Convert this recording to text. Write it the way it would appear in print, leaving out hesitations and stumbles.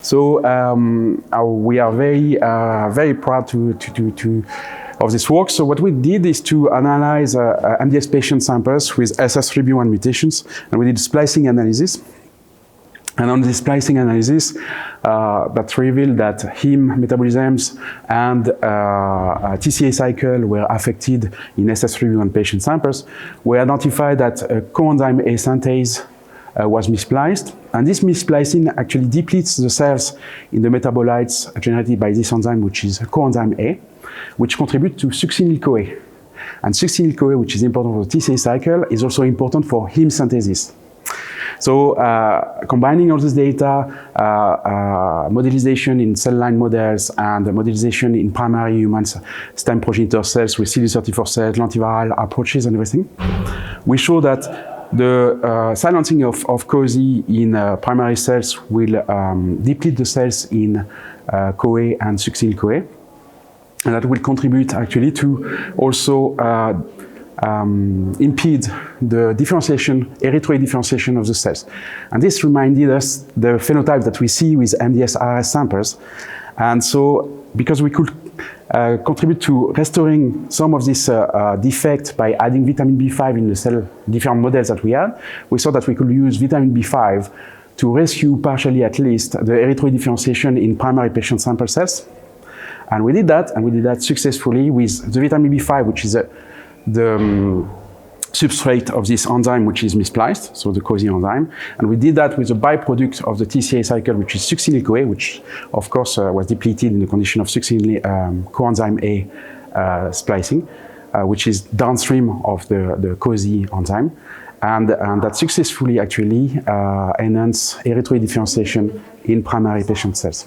So we are very proud of this work. So what we did is to analyze MDS patient samples with SF3B1 mutations, and we did splicing analysis. And on this splicing analysis, that revealed that heme metabolisms and TCA cycle were affected in SF3B1 patient samples. We identified that coenzyme A synthase was misspliced, and this missplicing actually depletes the cells in the metabolites generated by this enzyme, which is coenzyme A, which contribute to succinyl-CoA. And succinyl-CoA, which is important for the TCA cycle, is also important for heme synthesis. So combining all this data, modelization in cell line models and modelization in primary human stem progenitor cells with CD34 cells, lentiviral approaches and everything, we show that the silencing of COASY in primary cells will deplete the cells in CoA and succinyl-CoA, and that will contribute actually to also impede the differentiation, erythroid differentiation of the cells. And this reminded us the phenotype that we see with MDS-RS samples. And so, because we could contribute to restoring some of this defect by adding vitamin B5 in the cell different models that we had, we saw that we could use vitamin B5 to rescue partially at least the erythroid differentiation in primary patient sample cells. And we did that successfully with the vitamin B5, which is the substrate of this enzyme, which is misspliced, so the COASY enzyme. And we did that with a byproduct of the TCA cycle, which is succinyl-CoA, which of course was depleted in the condition of succinyl coenzyme A splicing, which is downstream of the COASY enzyme. And that successfully actually enhanced erythroid differentiation in primary patient cells.